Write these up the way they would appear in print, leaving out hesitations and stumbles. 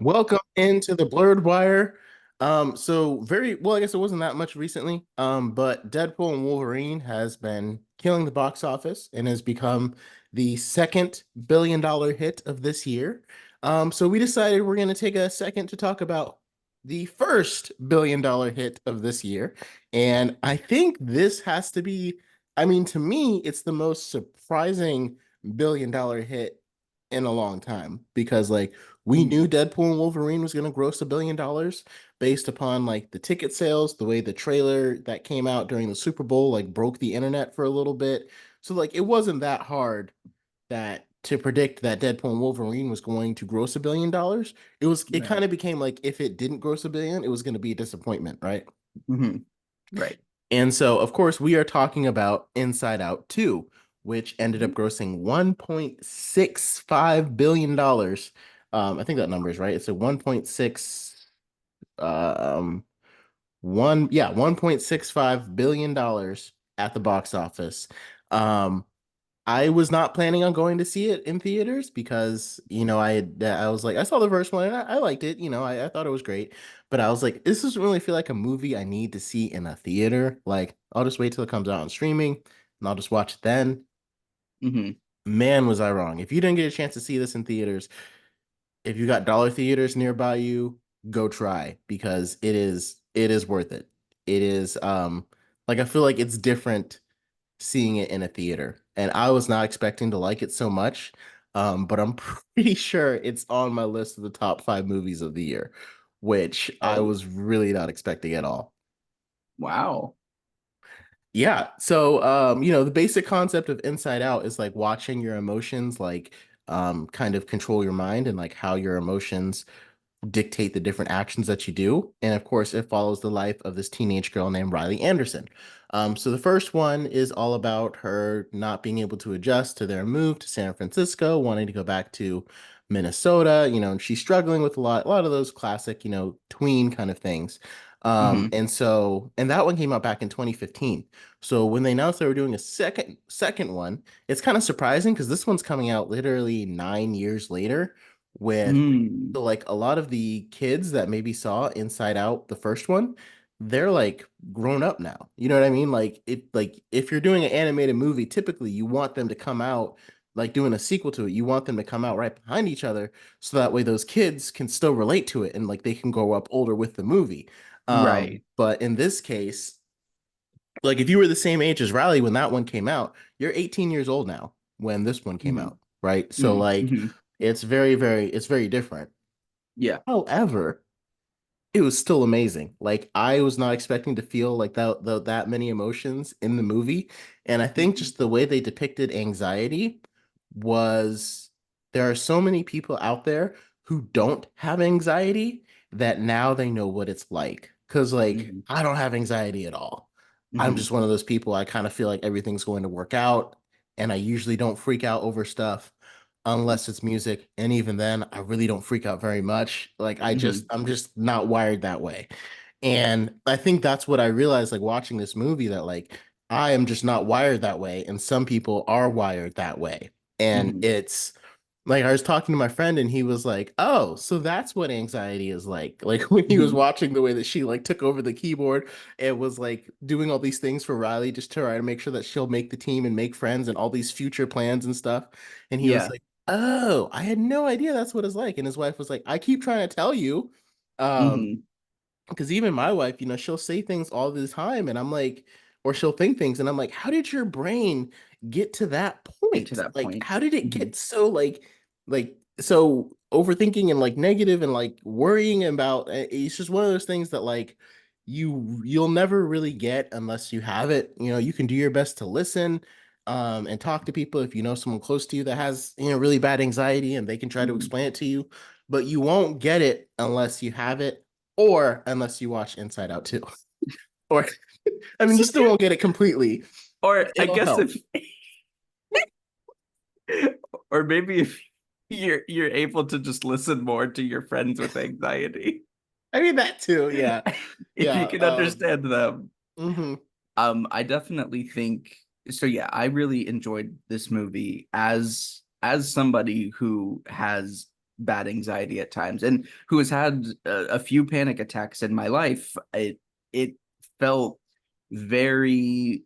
Welcome into the Blurred Wire. So very well, I guess it wasn't that much recently. But Deadpool and Wolverine has been killing the box office and has become the second billion-dollar hit of this year. So we decided we're going to take a second to talk about the first billion-dollar hit of this year. And I think this has to be, I mean, to me, it's the most surprising billion-dollar hit in a long time because like we Mhm. knew Deadpool and Wolverine was going to gross $1 billion based upon like the ticket sales, the way the trailer that came out during the Super Bowl like broke the internet for a little bit. So like it wasn't that hard that to predict that Deadpool and Wolverine was going to gross $1 billion. It Right. kind of became like if it didn't gross a billion, it was going to be a disappointment, right? hmm Right. And so, of course, we are talking about Inside Out 2, which ended up Mhm. grossing $1.65 billion. I think that number is right. It's a 1.6 $1.65 billion at the box office. Um, I was not planning on going to see it in theaters because, I was like, I saw the first one and I liked it. I thought it was great. But I was like, this doesn't really feel like a movie I need to see in a theater. Like, I'll just wait till it comes out on streaming and I'll just watch it then. hmm Man, was I wrong. If you didn't get a chance to see this in theaters, if you got dollar theaters nearby you, go try because it is worth it. It is like I feel like it's different seeing it in a theater. And I was not expecting to like it so much. But I'm pretty sure it's on my list of the top five movies of the year, which I Oh, was really not expecting at all. wow. Yeah. So, the basic concept of Inside Out is like watching your emotions, like, kind of control your mind and like how your emotions dictate the different actions that you do. And of course, it follows the life of this teenage girl named Riley Anderson. So the first one is all about her not being able to adjust to their move to San Francisco, wanting to go back to Minnesota, and she's struggling with a lot of those classic, tween kind of things. hmm And that one came out back in 2015. So when they announced they were doing a second one, it's kind of surprising because this one's coming out literally 9 years later with Mm. so like a lot of the kids that maybe saw Inside Out the first one, they're like grown up now. You know what I mean? Like if you're doing an animated movie, typically you want them to come out like doing a sequel to it. You want them to come out right behind each other so that way those kids can still relate to it and like they can grow up older with the movie. Right. But in this case, like if you were the same age as Riley when that one came out, you're 18 years old now when this one came hmm out, right? So like hmm it's very different. Yeah. However, it was still amazing. Like I was not expecting to feel like that many emotions in the movie, and I think hmm just the way they depicted anxiety was there are so many people out there who don't have anxiety that now they know what it's like. Because like hmm I don't have anxiety at all. I'm hmm just one of those people I kind of feel like everything's going to work out, and I usually don't freak out over stuff unless it's music. And even then, I really don't freak out very much. Like hmm I'm just not wired that way. And I think that's what I realized like watching this movie that like I am just not wired that way and some people are wired that way. And hmm it's like I was talking to my friend and he was like, "Oh, so that's what anxiety is like." Like when he was hmm watching the way that she like took over the keyboard and was like doing all these things for Riley just to try to make sure that she'll make the team and make friends and all these future plans and stuff. And he was Yeah. like, "Oh, I had no idea that's what it's like." And his wife was like, "I keep trying to tell you." Um, hmm because even my wife, she'll say things all the time, and I'm like, or she'll think things, and I'm like, how did your brain get to that Get to point? that Like, point. how did it hmm get so like so overthinking and like negative and like worrying about? It's just one of those things that like you'll never really get unless you have it. You can do your best to listen, and talk to people if you know someone close to you that has really bad anxiety, and they can try to hmm explain it to you, but you won't get it unless you have it or unless you watch Inside Out too. Or I mean, you So, still won't get it completely. or I It'll guess help. if, or maybe if you're able to just listen more to your friends with anxiety, I mean that too. Yeah. if you Yeah. can understand them. Mhm. I definitely think so. Yeah, I really enjoyed this movie as somebody who has bad anxiety at times, and who has had a few panic attacks in my life, it felt very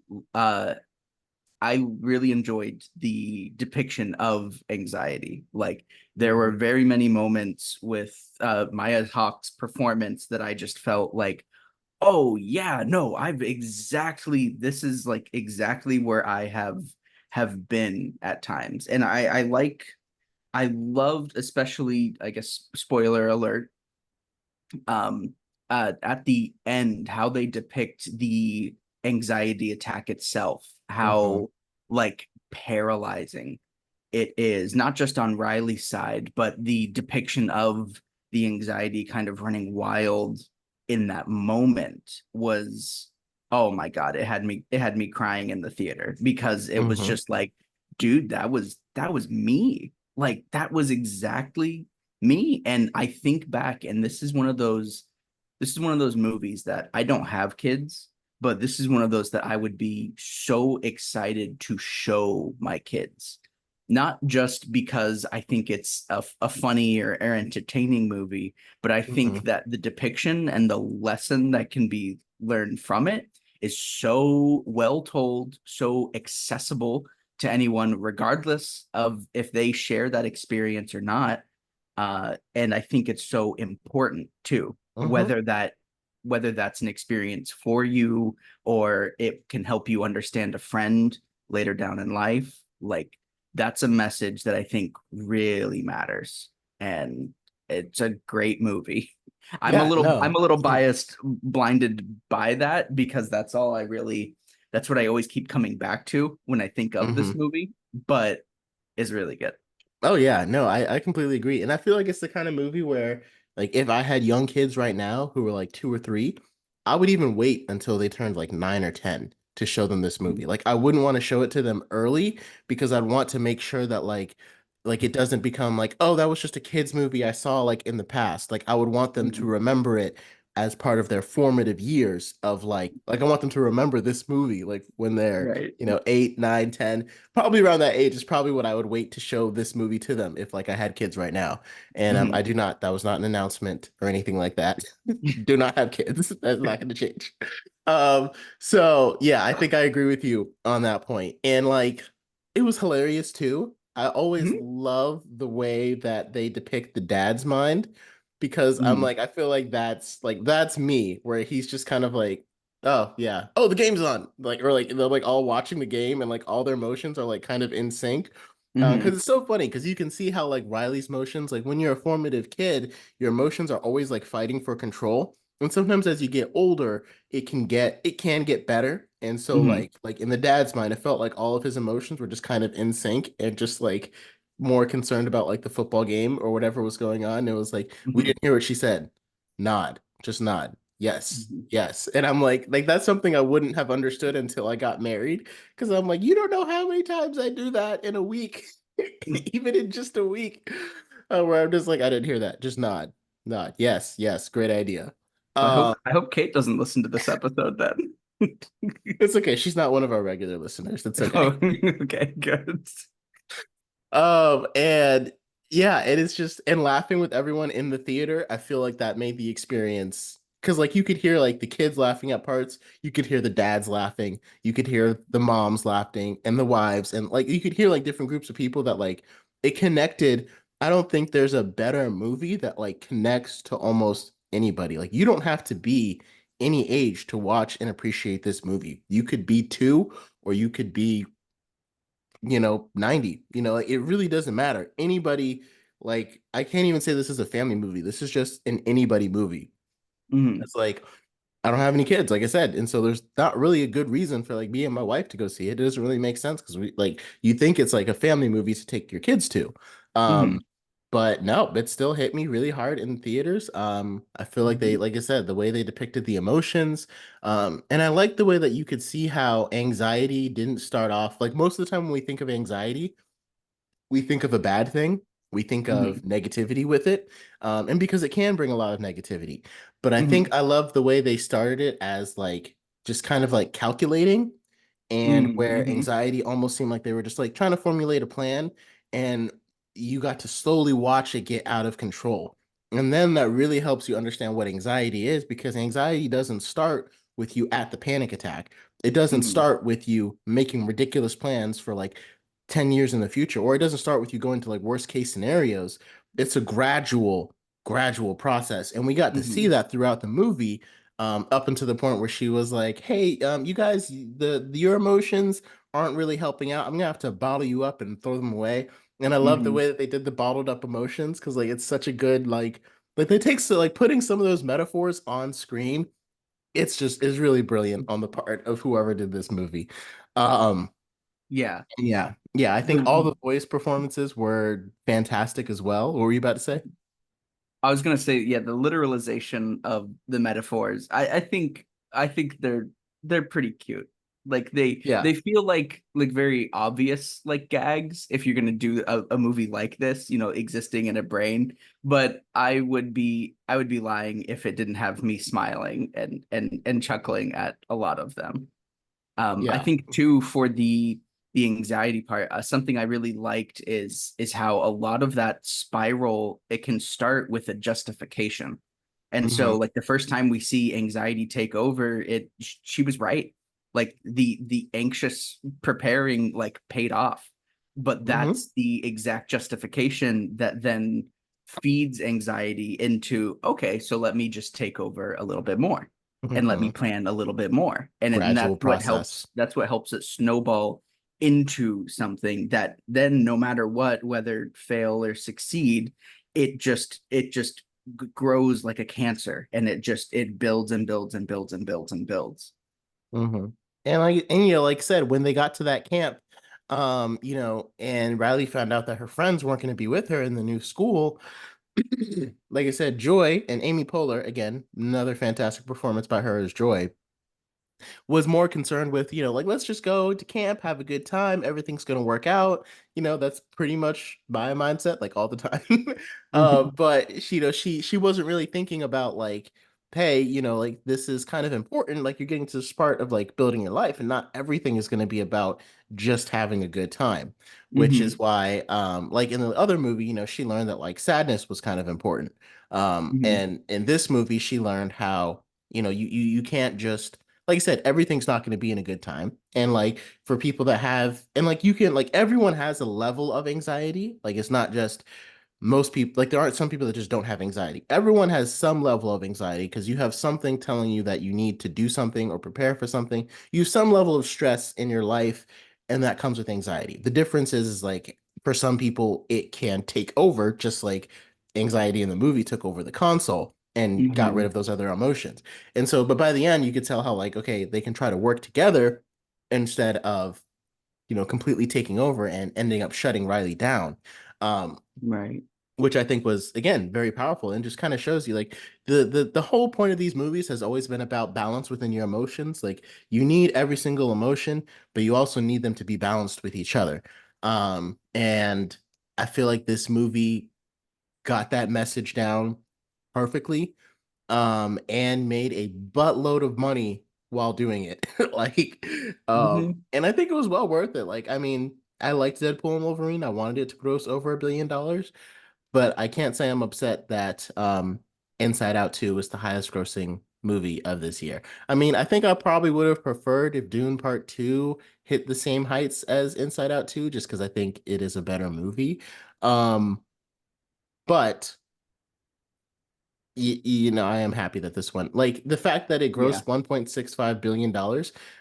I really enjoyed the depiction of anxiety. Like there were Mhm. very many moments with Maya Hawke's performance that I just felt like, oh yeah, no, I've exactly this is like exactly where I have been at times. And I loved, especially, I guess, spoiler alert, um at the end, how they depict the anxiety attack itself, Mhm. how like paralyzing it is, not just on Riley's side, but the depiction of the anxiety kind of running wild in that moment was, oh my God, it had me crying in the theater, because it was Mhm. just like, dude, that was me. Like that was exactly me. And I think back, and this is one of those movies that I don't have kids, but this is one of those that I would be so excited to show my kids. Not just because I think it's a funny or entertaining movie, but I think Mhm. that the depiction and the lesson that can be learned from it is so well told, so accessible to anyone, regardless of if they share that experience or not. And I think it's so important too, Mhm. whether that's an experience for you, or it can help you understand a friend later down in life. Like that's a message that I think really matters. And it's a great movie. I'm a Yeah, little I'm no. a little biased, blinded by that, because that's what I always keep coming back to when I think of this Mhm. movie, but is really good. Oh yeah, no, I completely agree. And I feel like it's the kind of movie where like if I had young kids right now who were like 2 or 3, I would even wait until they turned like 9 or 10 to show them this movie. Like I wouldn't want to show it to them early because I'd want to make sure that like it doesn't become like, oh, that was just a kids movie I saw like in the past. Like I would want them to Mhm. remember it as part of their formative years of like I want them to remember this movie like when they're, Right. 8, 9, 10. Probably around that age is probably what I would wait to show this movie to them if like I had kids right now. And I Mhm. do not. That was not an announcement or anything like that. Do not have kids. That's not going to change. Um, so yeah, I think I agree with you on that point. And like, it was hilarious too. I always Mhm. love the way that they depict the dad's mind because I'm Mhm. like, I feel like that's me, where he's just kind of like, oh yeah. Oh, the game's on. Like or like they're like all watching the game and like all their emotions are like kind of in sync. Because Mhm. it's so funny because you can see how like Riley's motions, like when you're a formative kid, your emotions are always like fighting for control. And sometimes as you get older, it can get better. And so Mhm. like in the dad's mind, it felt like all of his emotions were just kind of in sync and just like more concerned about like the football game or whatever was going on. It was like, we Mhm. didn't hear what she said. Nod. Just nod. Yes. Mhm. Yes. And I'm like that's something I wouldn't have understood until I got married. Because I'm like, you don't know how many times I do that in a week, even in just a week, where I'm just like, I didn't hear that. Just nod. Nod. Yes. Yes. Great idea. I Um, hope I hope Kate doesn't listen to this episode then. it's okay. She's not one of our regular listeners. It's okay. Oh, okay, good. And yeah, it is just and laughing with everyone in the theater, I feel like that made the experience because like you could hear like the kids laughing at parts, you could hear the dads laughing, you could hear the moms laughing and the wives, and like you could hear like different groups of people that like it connected. I don't think there's a better movie that like connects to almost anybody. Like you don't have to be any age to watch and appreciate this movie. You could be 2 or you could be 90. Like, it really doesn't matter. Anybody, like, I can't even say this is a family movie. This is just an anybody movie. Mhm. It's like, I don't have any kids, like I said. And so there's not really a good reason for like me and my wife to go see it. It doesn't really make sense because we like you think it's like a family movie to take your kids to. Mhm. But no, it still hit me really hard in theaters. I feel like they, Mhm. like I said, the way they depicted the emotions. And I like the way that you could see how anxiety didn't start off. Like most of the time when we think of anxiety, we think of a bad thing. We think of Mhm. negativity with it. And because it can bring a lot of negativity. But I think Mhm. I love the way they started it as like just kind of like calculating and Mhm. where Mhm. anxiety almost seemed like they were just like trying to formulate a plan. And you got to slowly watch it get out of control. And then that really helps you understand what anxiety is, because anxiety doesn't start with you at the panic attack. It doesn't Mhm. start with you making ridiculous plans for like 10 years in the future, or it doesn't start with you going to like worst case scenarios. It's a gradual process. And we got to see Mhm. that throughout the movie, up until the point where she was like, "Hey, you guys, your emotions aren't really helping out. I'm gonna have to bottle you up and throw them away." And I love the Mhm. way that they did the bottled up emotions, because like it's such a good like they take so like putting some of those metaphors on screen. It's just is really brilliant on the part of whoever did this movie. Um, Yeah. yeah, I think all The the voice performances were fantastic as well. What were you about to say? I was gonna say, yeah, the literalization of the metaphors. I think they're pretty cute. Like Yeah. they feel like very obvious like gags if you're gonna do a movie like this, existing in a brain. But I would be lying if it didn't have me smiling and chuckling at a lot of them. I Yeah. think too for the anxiety part, something I really liked is how a lot of that spiral it can start with a justification. And Hmm. so like the first time we see anxiety take over, she was right. Like the anxious preparing like paid off. But Hmm. that's the exact justification that then feeds anxiety into, okay, so let me just take over a little bit more and let me Hmm. plan a little bit more. And Gradual that's what helps process. that's what helps it snowball into something that then no matter what, whether fail or succeed, it just grows like a cancer, and it builds and builds and builds and builds and builds. Hmm. And like I said, when they got to that camp, and Riley found out that her friends weren't going to be with her in the new school. Like I said, Joy and Amy Poehler, again, another fantastic performance by her as Joy, was more concerned with, like, let's just go to camp, have a good time, everything's gonna work out. That's pretty much my mindset, like all the time. But she wasn't really thinking about like, hey, like this is kind of important. Like you're getting to this part of like building your life, and not everything is gonna be about just having a good time. Which is Hmm. why, like in the other movie, she learned that like sadness was kind of important. Hmm. And in this movie, she learned how, you can't just like I said, everything's not going to be in a good time. And like for people that have, and like you can, like everyone has a level of anxiety. Like it's not just most people, like there aren't some people that just don't have anxiety. Everyone has some level of anxiety because you have something telling you that you need to do something or prepare for something. You have some level of stress in your life, and that comes with anxiety. The difference is like for some people, it can take over, just like anxiety in the movie took over the console and got rid Hmm. of those other emotions. And so, but by the end, you could tell how like, okay, they can try to work together instead of, completely taking over and ending up shutting Riley down. Um, Right. which I think was again very powerful and just kind of shows you like the whole point of these movies has always been about balance within your emotions. Like you need every single emotion, but you also need them to be balanced with each other. And I feel like this movie got that message down perfectly, and made a buttload of money while doing it. Like, Hmm. and I think it was well worth it. Like, I mean, I liked Deadpool and Wolverine. I wanted it to gross over $1 billion, but I can't say I'm upset that Inside Out 2 was the highest grossing movie of this year. I mean, I think I probably would have preferred if Dune Part 2 hit the same heights as Inside Out 2, just because I think it is a better movie. But I am happy that this one, like the fact that it Yeah. grossed $1.65 billion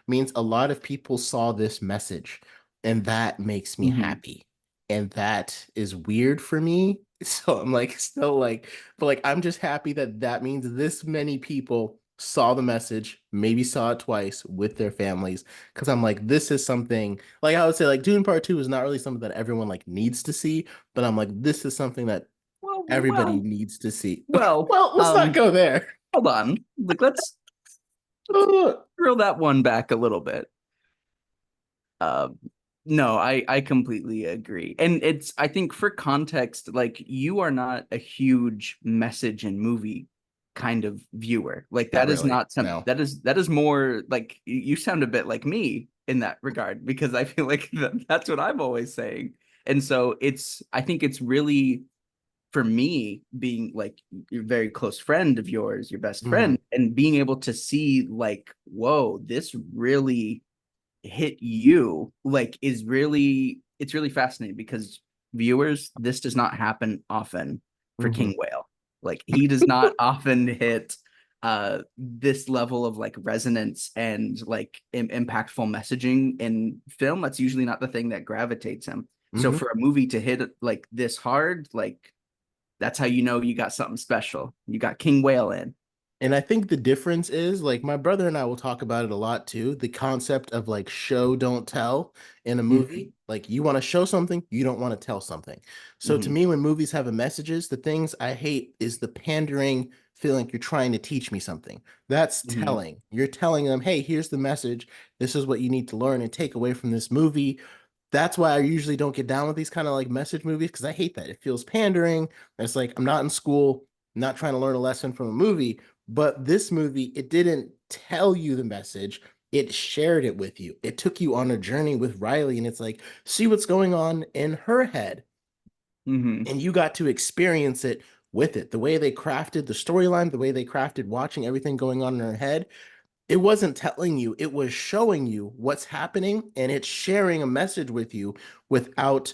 means a lot of people saw this message, and that makes me Hmm. happy. And that is weird for me. So I'm like, still like, but like, I'm just happy that that means this many people saw the message, maybe saw it twice with their families. Cause I'm like, this is something like I would say, like, Dune Part 2 is not really something that everyone like needs to see, but I'm like, this is something that Well, everybody well, needs to see. well. Well, let's not go there. Hold on. Like let's throw that one back a little bit. Uh, no, I completely agree. And I think for context, like you are not a huge message and movie kind of viewer. Like Not that is really. not some No. that is more like you sound a bit like me in that regard because I feel like that's what I'm always saying. And so I think it's really, for me, being like your very close friend of yours, your best Mhm. friend, and being able to see like, whoa, this really hit you, like, is really, it's really fascinating because viewers, this does not happen often for Mhm. King Whale. Like, he does not often hit this level of like resonance and like impactful messaging in film. That's usually not the thing that gravitates him. So Mhm. for a movie to hit like this hard, like, that's how you know you got something special. You got King Whale in. And I think the difference is like my brother and I will talk about it a lot too. The concept of like show, don't tell in a Mm-hmm. movie. Like you want to show something, you don't want to tell something. So to Mm-hmm. me, when movies have a messages, the things I hate is the pandering, feeling like you're trying to teach me something. That's Mm-hmm. telling. You're telling them, hey, here's the message. This is what you need to learn and take away from this movie. That's why I usually don't get down with these kind of like message movies because I hate that. It feels pandering. It's like I'm not in school, not trying to learn a lesson from a movie. But this movie, it didn't tell you the message. It shared it with you. It took you on a journey with Riley, and it's like, see what's going on in her head. Mm-hmm. And you got to experience it with it. The way they crafted the storyline, the way they crafted watching everything going on in her head, it wasn't telling you, it was showing you what's happening, and it's sharing a message with you without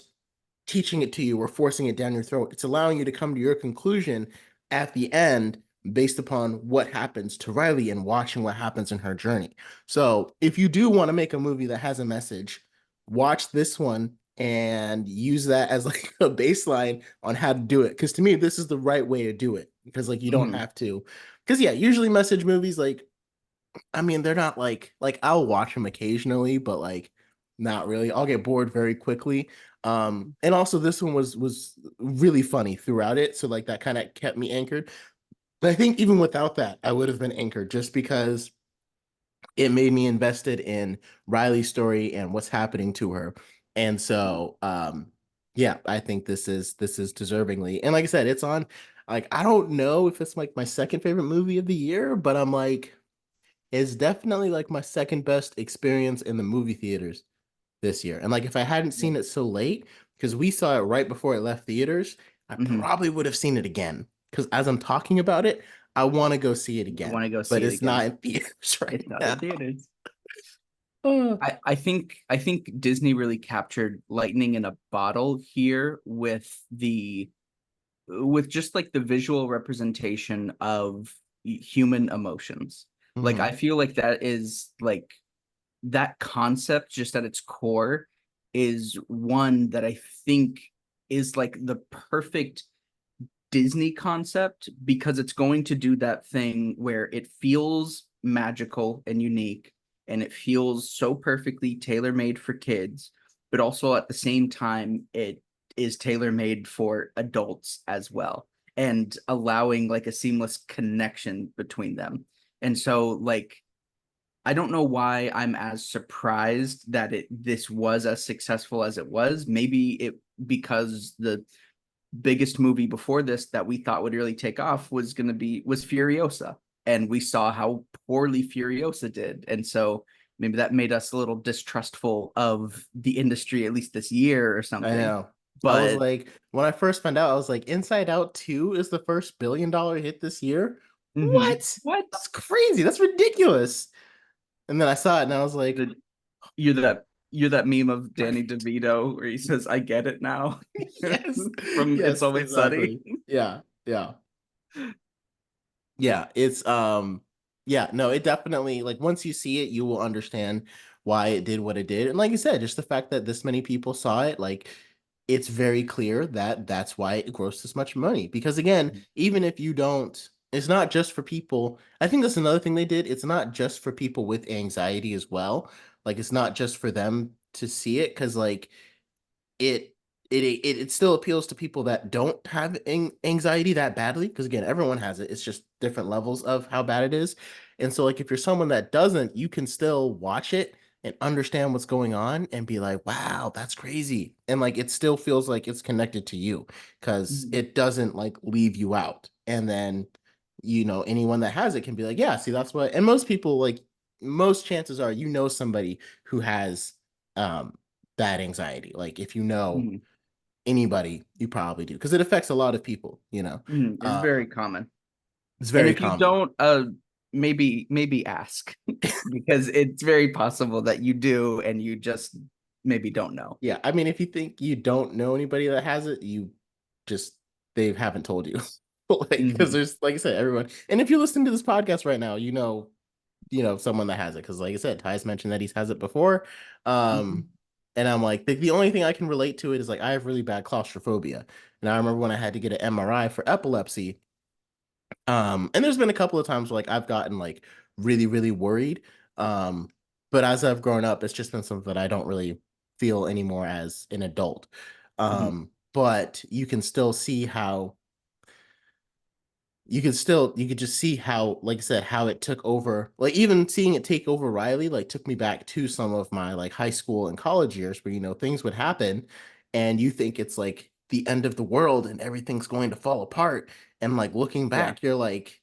teaching it to you or forcing it down your throat. It's allowing you to come to your conclusion at the end based upon what happens to Riley and watching what happens in her journey. So, if you do want to make a movie that has a message, watch this one and use that as like a baseline on how to do it. Because to me, this is the right way to do it. Because like you don't Mm-hmm. have to. Because yeah, usually message movies like I mean, they're not like I'll watch them occasionally, but like not really. I'll get bored very quickly. And also this one was really funny throughout it, so like that kind of kept me anchored. But I think even without that, I would have been anchored just because it made me invested in Riley's story and what's happening to her. And so yeah, I think this is deservingly. And like I said, it's on like I don't know if it's like my second favorite movie of the year, but I'm like is definitely like my second best experience in the movie theaters this year. And like if I hadn't Yeah. seen it so late, because we saw it right before it left theaters, I Mm-hmm. probably would have seen it again. Because as I'm talking about it, I want to go see it I again. want to go But see it it's again. not in theaters right It's not now. in theaters. Uh, I think Disney really captured lightning in a bottle here with just like the visual representation of human emotions. Like, mhm, I feel like that is like that concept just at its core is one that I think is like the perfect Disney concept because it's going to do that thing where it feels magical and unique and it feels so perfectly tailor made for kids, but also at the same time, it is tailor made for adults as well and allowing like a seamless connection between them. And so, like, I don't know why I'm as surprised that this was as successful as it was. Maybe it because the biggest movie before this that we thought would really take off was Furiosa, and we saw how poorly Furiosa did, and so maybe that made us a little distrustful of the industry at least this year or I something. know. I was But like, when I first found out, I was like, Inside Out 2 is the first billion-dollar hit this year. What? what That's crazy. That's ridiculous. And then I saw it and I was like, the you're that meme of Danny DeVito where he says, "I get it now," yes, from It's yes, Always Sunny. exactly. Yeah, yeah. Yeah, it's yeah, no, it definitely like once you see it, you will understand why it did what it did. And like you said, just the fact that this many people saw it, like it's very clear that that's why it grossed this much money. Because again, even if you don't, it's not just for people. I think that's another thing they did. It's not just for people with anxiety as well. Like it's not just for them to see it because like it it still appeals to people that don't have anxiety that badly because again everyone has it, it's just different levels of how bad it is. And so like if you're someone that doesn't, you can still watch it and understand what's going on and be like, wow, that's crazy, and like it still feels like it's connected to you because Mhm. it doesn't like leave you out. And then anyone that has it can be like, yeah, see, that's what. And most people like most chances are somebody who has um bad anxiety. Like if you know Mhm. anybody, you probably do because it affects a lot of people, you know. It's very common. It's And very if you common. don't, maybe ask because it's very possible that you do and you just maybe don't know. Yeah, I mean, if you think you don't know anybody that has it, you just they haven't told you. Like, because Hmm. there's, like I said, everyone. And if you're listening to this podcast right now, you know someone that has it. Because, like I said, Ty's mentioned that he has it before. Um, Hmm. and I'm like, the only thing I can relate to it is like I have really bad claustrophobia. And I remember when I had to get an MRI for epilepsy. And there's been a couple of times where like I've gotten like really, really worried. Um, but as I've grown up, it's just been something that I don't really feel anymore as an adult. Hmm. But you can still see how you could just see how, like I said, how it took over. Like even seeing it take over Riley, like took me back to some of my like high school and college years where, things would happen and you think it's like the end of the world and everything's going to fall apart. And like looking Yeah. back, you're like,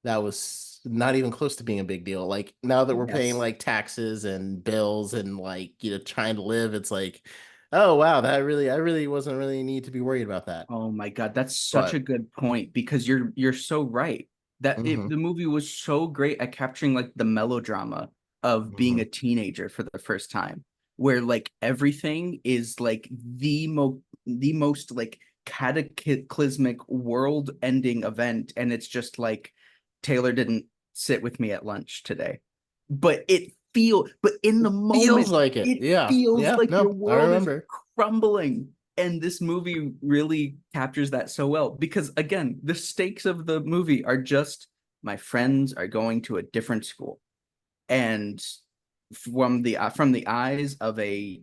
that was not even close to being a big deal. Like now that we're paying Yes. like taxes and bills and like, trying to live, it's like, oh wow, I really wasn't really need to be worried about that. Oh my God, that's such a But good point because you're so right. hmm The movie was so great at capturing like the melodrama of being a hmm teenager for the first time, where like everything is like the most like cataclysmic world-ending event, and it's just like Taylor didn't sit with me at lunch today. But in the feels moment, like it. it Yeah. feels Yeah. like your No, I world is remember. crumbling, and this movie really captures that so well because again the stakes of the movie are just my friends are going to a different school, and from the eyes of a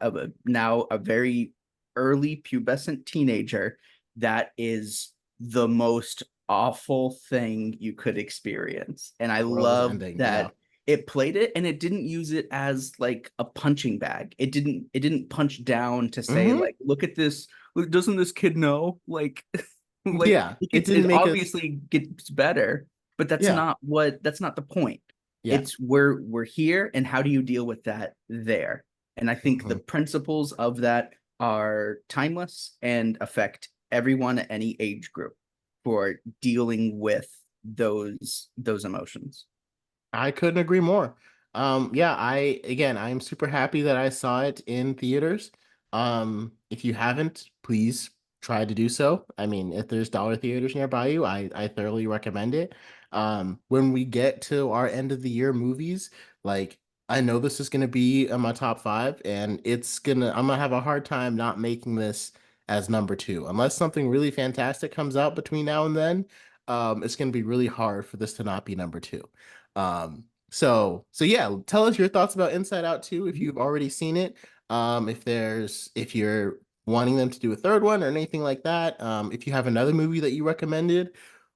of a now a very early pubescent teenager, that is the most awful thing you could experience. And I The world is love ending. Yeah. that it played it and it didn't use it as like a punching bag. It didn't punch down to say hmm like, look at this, doesn't this kid know, like like Yeah. it, It gets, didn't it make us. obviously gets better, but Yeah. that's not the point. Yeah. It's we're here and how do you deal with that there. And I think the hmm principles of that are timeless and affect everyone at any age group for dealing with those emotions. I couldn't agree more. Yeah, I am super happy that I saw it in theaters. If you haven't, please try to do so. I mean, if there's dollar theaters nearby you, I thoroughly recommend it. When we get to our end of the year movies, like I know this is gonna be in my top five, and I'm gonna have a hard time not making this as number two, unless something really fantastic comes out between now and then. It's gonna be really hard for this to not be number two. So yeah, tell us your thoughts about Inside Out 2 if you've already seen it. If you're wanting them to do a third one or anything like that. If you have another movie that you recommended,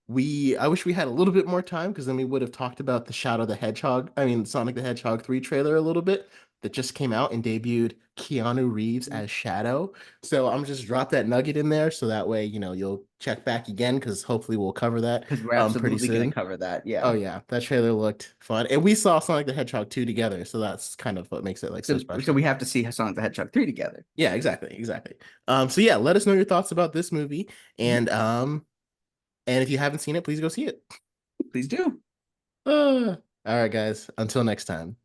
I wish we had a little bit more time because then we would have talked about the Shadow the Hedgehog, I mean Sonic the Hedgehog 3 trailer a little bit that just came out and debuted Keanu Reeves as Shadow. So I'm just drop that nugget in there so that way, you'll check back again because hopefully we'll cover that Because we're pretty absolutely going to soon. cover that. Oh Yeah. yeah, that trailer looked fun. And we saw Sonic the Hedgehog 2 together, so that's kind of what makes it like so So special. we have to see Sonic the Hedgehog 3 together. Yeah, exactly, exactly. So yeah, let us know your thoughts about this movie Mhm. and if you haven't seen it, please go see it. Please do. All right, guys. Until next time.